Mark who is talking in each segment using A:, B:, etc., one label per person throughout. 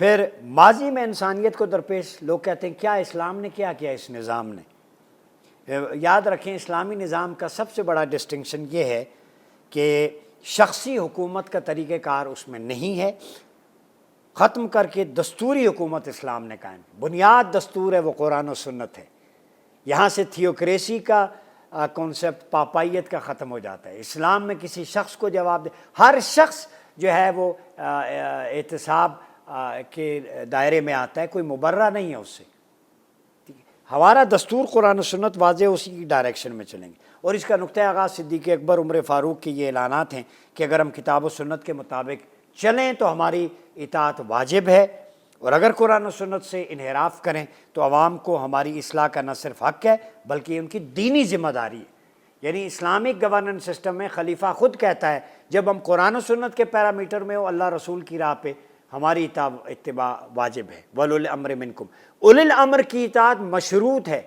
A: پھر ماضی میں انسانیت کو درپیش لوگ کہتے ہیں کیا اسلام نے کیا کیا اس نظام نے؟ یاد رکھیں اسلامی نظام کا سب سے بڑا ڈسٹنکشن یہ ہے کہ شخصی حکومت کا طریقہ کار اس میں نہیں ہے، ختم کر کے دستوری حکومت اسلام نے قائم، بنیاد دستور ہے وہ قرآن و سنت ہے۔ یہاں سے تھیوکریسی کا کانسیپٹ، پاپائیت کا ختم ہو جاتا ہے۔ اسلام میں کسی شخص کو جواب دے، ہر شخص جو ہے وہ احتساب کے دائرے میں آتا ہے، کوئی مبرہ نہیں ہے اس سے۔ ہمارا دستور قرآن و سنت واضح اسی کی ڈائریکشن میں چلیں گے، اور اس کا نقطہ آغاز صدیق اکبر عمر فاروق کے یہ اعلانات ہیں کہ اگر ہم کتاب و سنت کے مطابق چلیں تو ہماری اطاعت واجب ہے، اور اگر قرآن و سنت سے انحراف کریں تو عوام کو ہماری اصلاح کا نہ صرف حق ہے بلکہ ان کی دینی ذمہ داری ہے۔ یعنی اسلامک گورننس سسٹم میں خلیفہ خود کہتا ہے جب ہم قرآن و سنت کے پیرامیٹر میں ہو، اللہ رسول کی راہ پہ ہماری اتباع واجب ہے۔ وَأُولِي الْأَمْرِ مِنْكُمْ، اولی الامر کی اطاعت مشروط ہے،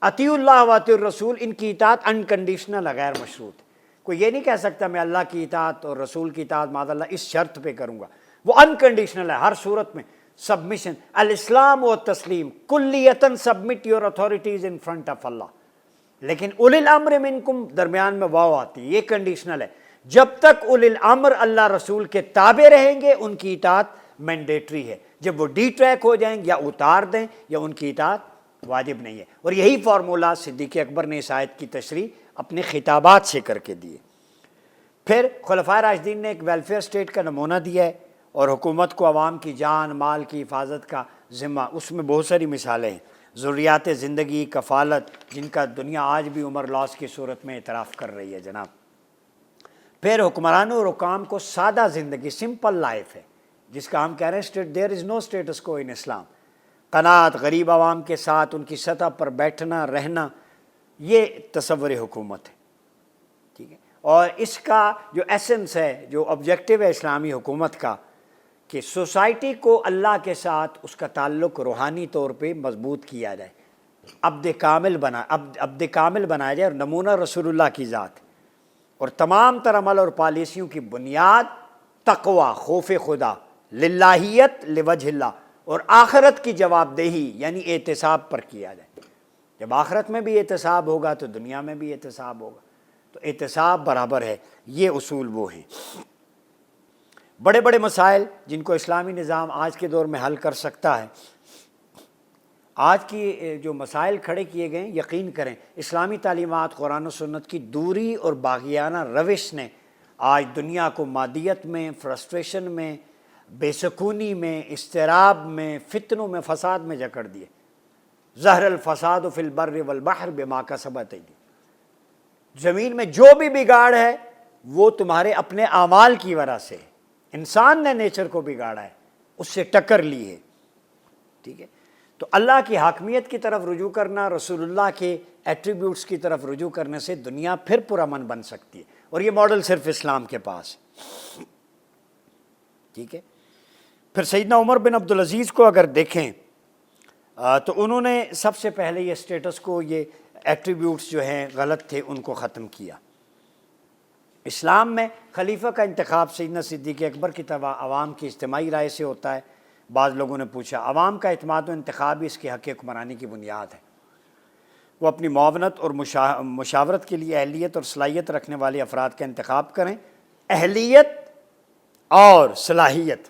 A: اطیعوا اللہ واطیعوا الرسول، ان کی اطاعت انکنڈیشنل ہے، غیر مشروط ہے۔ کوئی یہ نہیں کہہ سکتا میں اللہ کی اطاعت اور رسول کی اطاعت معاذ اللہ اس شرط پہ کروں گا، وہ انکنڈیشنل ہے ہر صورت میں۔ سبمیشن، الاسلام و تسلیم، کلیتاً submit your authorities in front of Allah. لیکن اولی الامر منکم درمیان میں واو آتی ہے، یہ کنڈیشنل ہے۔ جب تک اولی الامر اللہ رسول کے تابع رہیں گے ان کی اطاعت مینڈیٹری ہے، جب وہ ڈی ٹریک ہو جائیں یا اتار دیں یا ان کی اطاعت واجب نہیں ہے۔ اور یہی فارمولہ صدیق اکبر نے اس آیت کی تشریح اپنے خطابات سے کر کے دیے۔ پھر خلفائے راشدین نے ایک ویلفیئر اسٹیٹ کا نمونہ دیا ہے، اور حکومت کو عوام کی جان مال کی حفاظت کا ذمہ، اس میں بہت ساری مثالیں ہیں، ضروریات زندگی، کفالت، جن کا دنیا آج بھی عمر لاس کی صورت میں اعتراف کر رہی ہے جناب۔ پھر حکمرانوں اور حکام کو سادہ زندگی، سمپل لائف ہے، جس کا ہم کہہ رہے ہیں دیر از نو اسٹیٹس کو ان اسلام، قناعت، غریب عوام کے ساتھ ان کی سطح پر بیٹھنا رہنا، یہ تصور حکومت ہے، ٹھیک ہے۔ اور اس کا جو ایسنس ہے، جو آبجیکٹو ہے اسلامی حکومت کا، کہ سوسائٹی کو اللہ کے ساتھ اس کا تعلق روحانی طور پہ مضبوط کیا جائے، عبد کامل بنایا جائے، اور نمونہ رسول اللہ کی ذات، اور تمام تر عمل اور پالیسیوں کی بنیاد تقوی، خوف خدا، للہیت، لوجہ اللہ، اور آخرت کی جواب دہی یعنی احتساب پر کیا جائے۔ جب آخرت میں بھی احتساب ہوگا تو دنیا میں بھی احتساب ہوگا، تو احتساب برابر ہے۔ یہ اصول وہ ہیں۔ بڑے بڑے مسائل جن کو اسلامی نظام آج کے دور میں حل کر سکتا ہے، آج کی جو مسائل کھڑے کیے گئے ہیں، یقین کریں اسلامی تعلیمات، قرآن و سنت کی دوری اور باغیانہ روش نے آج دنیا کو مادیت میں، فرسٹریشن میں، بے سکونی میں، اضطراب میں، فتنوں میں، فساد میں جکڑ دیے۔ ظہر الفساد فی البر والبحر بما کسبت ایدی، زمین میں جو بھی بگاڑ ہے وہ تمہارے اپنے اعمال کی وجہ سے، انسان نے نیچر کو بگاڑا ہے، اس سے ٹکر لی ہے، ٹھیک ہے۔ تو اللہ کی حاکمیت کی طرف رجوع کرنا، رسول اللہ کے ایٹریبیوٹس کی طرف رجوع کرنے سے دنیا پھر پرامن بن سکتی ہے، اور یہ ماڈل صرف اسلام کے پاس ہے، ٹھیک ہے۔ پھر سیدنا عمر بن عبدالعزیز کو اگر دیکھیں تو انہوں نے سب سے پہلے یہ اسٹیٹس کو، یہ ایٹریبیوٹس جو ہیں غلط تھے، ان کو ختم کیا۔ اسلام میں خلیفہ کا انتخاب سیدنا صدیق اکبر کی طرح عوام کی اجتماعی رائے سے ہوتا ہے۔ بعض لوگوں نے پوچھا عوام کا اعتماد و انتخاب اس کے حق حکمرانی کی بنیاد ہے، وہ اپنی معاونت اور مشاورت کے لیے اہلیت اور صلاحیت رکھنے والے افراد کا انتخاب کریں۔ اہلیت اور صلاحیت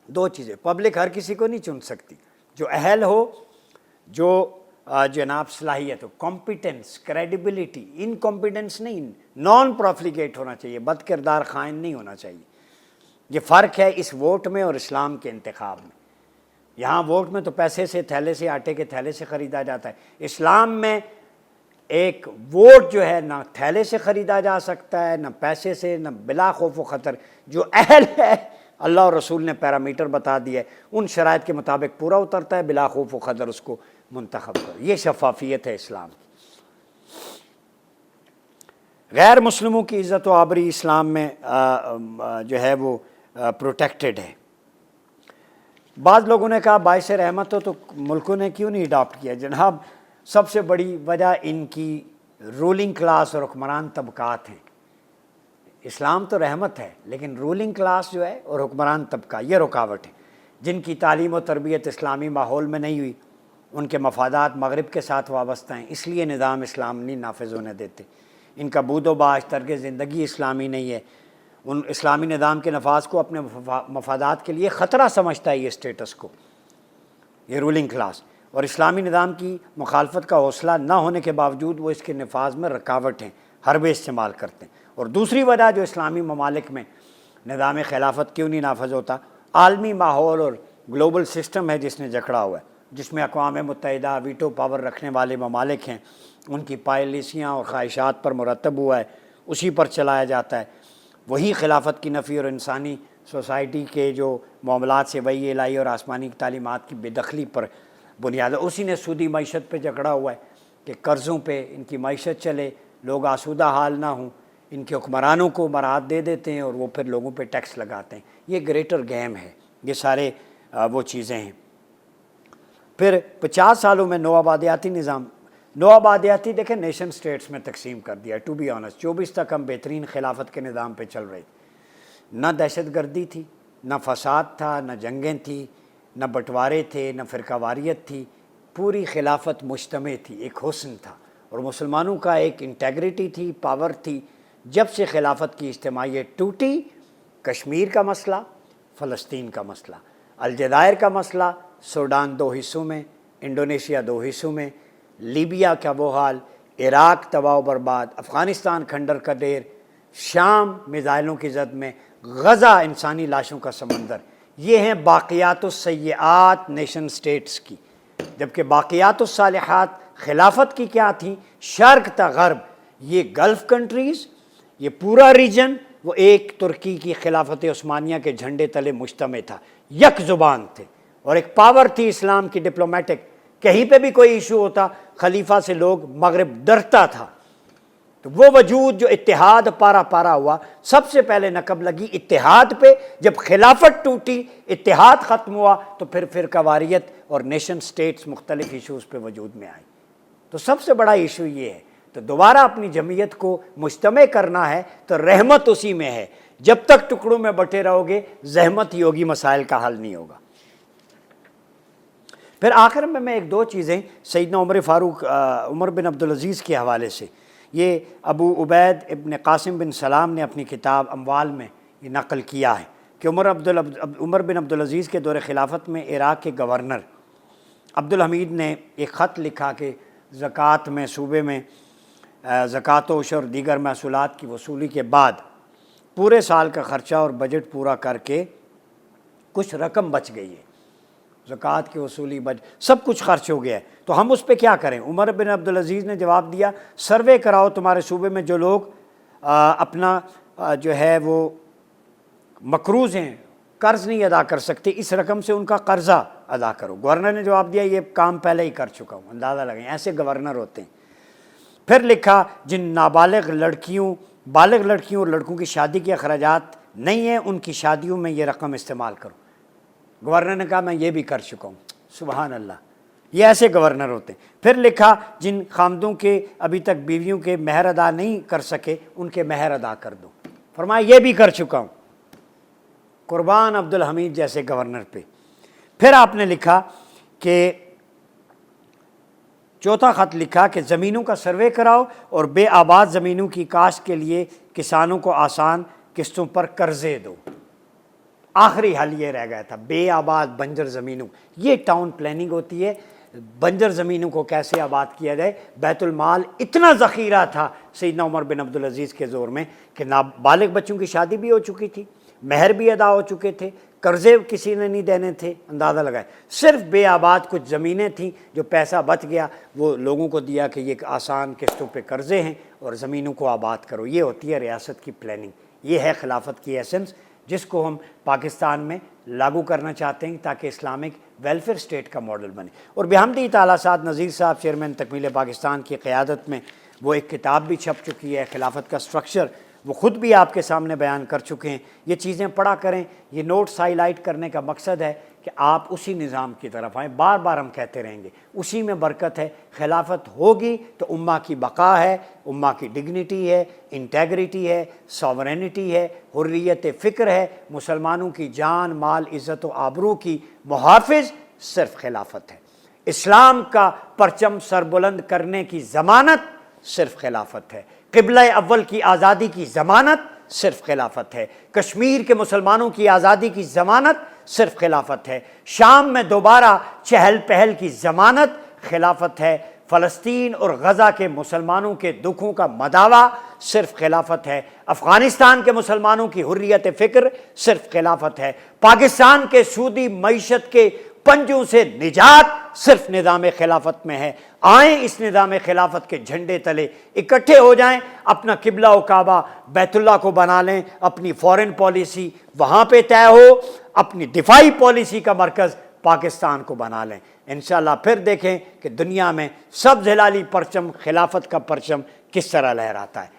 A: دو چیزیں، پبلک ہر کسی کو نہیں چن سکتی، جو اہل ہو، جو جناب صلاحیت ہو، کمپیٹنس، کریڈیبلٹی، انکمپیٹنس نہیں، نان پروفلیگیٹ ہونا چاہیے، بد کردار خائن نہیں ہونا چاہیے۔ یہ فرق ہے اس ووٹ میں اور اسلام کے انتخاب میں۔ یہاں ووٹ میں تو پیسے سے، تھیلے سے، آٹے کے تھیلے سے خریدا جاتا ہے، اسلام میں ایک ووٹ جو ہے نہ تھیلے سے خریدا جا سکتا ہے، نہ پیسے سے، نہ بلا خوف و خطر۔ جو اہل ہے اللہ اور رسول نے پیرامیٹر بتا دیا ہے، ان شرائط کے مطابق پورا اترتا ہے، بلا خوف و خطر اس کو منتخب کرو۔ یہ شفافیت ہے اسلام کی۔ غیر مسلموں کی عزت و آبری اسلام میں جو ہے وہ پروٹیکٹڈ ہے۔ بعض لوگوں نے کہا باعث رحمت ہو تو ملکوں نے کیوں نہیں اڈاپٹ کیا؟ جناب سب سے بڑی وجہ ان کی رولنگ کلاس اور حکمران طبقات ہیں۔ اسلام تو رحمت ہے لیکن رولنگ کلاس جو ہے اور حکمران طبقہ، یہ رکاوٹ ہے۔ جن کی تعلیم و تربیت اسلامی ماحول میں نہیں ہوئی، ان کے مفادات مغرب کے ساتھ وابستہ ہیں، اس لیے نظام اسلام نہیں نافذ ہونے دیتے۔ ان کا بود و باش، طرز زندگی اسلامی نہیں ہے، ان اسلامی نظام کے نفاذ کو اپنے مفادات کے لیے خطرہ سمجھتا ہے یہ اسٹیٹس کو، یہ رولنگ کلاس، اور اسلامی نظام کی مخالفت کا حوصلہ نہ ہونے کے باوجود وہ اس کے نفاذ میں رکاوٹ ہیں، حربے استعمال کرتے ہیں۔ اور دوسری وجہ جو اسلامی ممالک میں نظام خلافت کیوں نہیں نافذ ہوتا، عالمی ماحول اور گلوبل سسٹم ہے جس نے جکڑا ہوا ہے، جس میں اقوام متحدہ ویٹو پاور رکھنے والے ممالک ہیں، ان کی پالیسیاں اور خواہشات پر مرتب ہوا ہے، اسی پر چلایا جاتا ہے۔ وہی خلافت کی نفی اور انسانی سوسائٹی کے جو معاملات سے وحی الہی اور آسمانی تعلیمات کی بے دخلی پر بنیاد ہے، اسی نے سودی معیشت پہ جکڑا ہوا ہے کہ قرضوں پہ ان کی معیشت چلے، لوگ آسودہ حال نہ ہوں، ان کے حکمرانوں کو مراحت دے دیتے ہیں اور وہ پھر لوگوں پہ ٹیکس لگاتے ہیں۔ یہ گریٹر گیم ہے، یہ سارے وہ چیزیں ہیں۔ پھر 50 سالوں میں نو آبادیاتی نظام، نو آبادیاتی دیکھیں نیشن سٹیٹس میں تقسیم کر دیا ٹو بی آنسٹ۔ 24 تک ہم بہترین خلافت کے نظام پہ چل رہے تھے، نہ دہشت گردی تھی، نہ فساد تھا، نہ جنگیں تھیں، نہ بٹوارے تھے، نہ فرقہ واریت تھی، پوری خلافت مجتمع تھی، ایک حسن تھا، اور مسلمانوں کا ایک انٹیگریٹی تھی، پاور تھی۔ جب سے خلافت کی اجتماعیت ٹوٹی، کشمیر کا مسئلہ، فلسطین کا مسئلہ، الجزائر کا مسئلہ، سوڈان 2 حصوں میں، انڈونیشیا 2 حصوں میں، لیبیا کا وہ حال، عراق تباہ و برباد، افغانستان کھنڈر کا ڈیر، شام میزائلوں کی زد میں، غزہ انسانی لاشوں کا سمندر، یہ ہیں باقیات السیئات نیشن سٹیٹس کی۔ جبکہ باقیات الصالحات خلافت کی کیا تھیں؟ شرق تا غرب، یہ گلف کنٹریز، یہ پورا ریجن وہ ایک ترکی کی خلافت عثمانیہ کے جھنڈے تلے مجتمع تھا، یک زبان تھے، اور ایک پاور تھی اسلام کی ڈپلومیٹک، کہیں پہ بھی کوئی ایشو ہوتا خلیفہ سے لوگ مغرب ڈرتا تھا۔ تو وہ وجود جو اتحاد پارا پارا ہوا، سب سے پہلے نقب لگی اتحاد پہ۔ جب خلافت ٹوٹی، اتحاد ختم ہوا، تو پھر فرقہ واریت اور نیشن سٹیٹس مختلف ایشوز پہ وجود میں آئی۔ تو سب سے بڑا ایشو یہ ہے۔ تو دوبارہ اپنی جمعیت کو مجتمع کرنا ہے تو رحمت اسی میں ہے۔ جب تک ٹکڑوں میں بٹے رہو گے، زحمت ہی ہوگی، مسائل کا حل نہیں ہوگا۔ پھر آخر میں ایک دو چیزیں سیدنا عمر بن عبدالعزیز کے حوالے سے، یہ ابو عبید ابن قاسم بن سلام نے اپنی کتاب اموال میں یہ نقل کیا ہے کہ عمر بن عبدالعزیز کے دور خلافت میں عراق کے گورنر عبدالحمید نے ایک خط لکھا کہ زکوٰۃ میں صوبے میں زکوٰۃ و عشر اور دیگر محصولات کی وصولی کے بعد پورے سال کا خرچہ اور بجٹ پورا کر کے کچھ رقم بچ گئی ہے، زکوٰۃ کی وصولی سب کچھ خرچ ہو گیا ہے، تو ہم اس پہ کیا کریں؟ عمر بن عبدالعزیز نے جواب دیا، سروے کراؤ تمہارے صوبے میں جو لوگ اپنا جو ہے وہ مقروض ہیں، قرض نہیں ادا کر سکتے، اس رقم سے ان کا قرضہ ادا کرو۔ گورنر نے جواب دیا، یہ کام پہلے ہی کر چکا ہوں۔ اندازہ لگائیں، ایسے گورنر ہوتے ہیں۔ پھر لکھا، جن نابالغ لڑکیوں، بالغ لڑکیوں اور لڑکوں کی شادی کے اخراجات نہیں ہیں، ان کی شادیوں میں یہ رقم استعمال کرو۔ گورنر نے کہا میں یہ بھی کر چکا ہوں۔ سبحان اللہ، یہ ایسے گورنر ہوتے ہیں۔ پھر لکھا، جن خامدوں کے ابھی تک بیویوں کے مہر ادا نہیں کر سکے، ان کے مہر ادا کر دو۔ فرمایا یہ بھی کر چکا ہوں۔ قربان عبدالحمید جیسے گورنر پہ۔ پھر آپ نے لکھا کہ چوتھا خط لکھا کہ زمینوں کا سروے کراؤ اور بے آباد زمینوں کی کاشت کے لیے کسانوں کو آسان قسطوں پر قرضے دو۔ آخری حل یہ رہ گیا تھا، بے آباد بنجر زمینوں، یہ ٹاؤن پلاننگ ہوتی ہے، بنجر زمینوں کو کیسے آباد کیا جائے۔ بیت المال اتنا ذخیرہ تھا سیدنا عمر بن عبدالعزیز کے زور میں کہ نابالغ بچوں کی شادی بھی ہو چکی تھی، مہر بھی ادا ہو چکے تھے، قرضے کسی نے نہیں دینے تھے۔ اندازہ لگائے، صرف بے آباد کچھ زمینیں تھیں، جو پیسہ بچ گیا وہ لوگوں کو دیا کہ یہ آسان قسطوں پہ قرضے ہیں اور زمینوں کو آباد کرو۔ یہ ہوتی ہے ریاست کی پلاننگ، یہ ہے خلافت کی ایسنس، جس کو ہم پاکستان میں لاگو کرنا چاہتے ہیں تاکہ اسلامک ویلفیئر اسٹیٹ کا ماڈل بنے۔ اور بحمدہ تعالیٰ سعد نذیر صاحب چیئرمین تکمیل پاکستان کی قیادت میں وہ ایک کتاب بھی چھپ چکی ہے، خلافت کا سٹرکچر، وہ خود بھی آپ کے سامنے بیان کر چکے ہیں۔ یہ چیزیں پڑھا کریں۔ یہ نوٹس ہائی لائٹ کرنے کا مقصد ہے کہ آپ اسی نظام کی طرف آئیں. بار بار ہم کہتے رہیں گے اسی میں برکت ہے. خلافت ہوگی تو امہ کی بقا ہے, امہ کی ڈگنیٹی ہے, انٹیگریٹی ہے, ساورینٹی ہے, حریت فکر ہے. مسلمانوں کی جان, مال, عزت و آبرو کی محافظ صرف خلافت ہے. اسلام کا پرچم سربلند کرنے کی ضمانت صرف خلافت ہے. قبلہ اول کی آزادی کی ضمانت صرف خلافت ہے. کشمیر کے مسلمانوں کی آزادی کی ضمانت صرف خلافت ہے. شام میں دوبارہ چہل پہل کی ضمانت خلافت ہے. فلسطین اور غزہ کے مسلمانوں کے دکھوں کا مداوا صرف خلافت ہے. افغانستان کے مسلمانوں کی حریت فکر صرف خلافت ہے. پاکستان کے سودی معیشت کے پنجوں سے نجات صرف نظام خلافت میں ہے. آئیں اس نظام خلافت کے جھنڈے تلے اکٹھے ہو جائیں, اپنا قبلہ و کعبہ بیت اللہ کو بنا لیں, اپنی فورن پالیسی وہاں پہ طے ہو, اپنی دفاعی پالیسی کا مرکز پاکستان کو بنا لیں. انشاءاللہ پھر دیکھیں کہ دنیا میں سبز ہلالی پرچم خلافت کا پرچم کس طرح لہراتا ہے.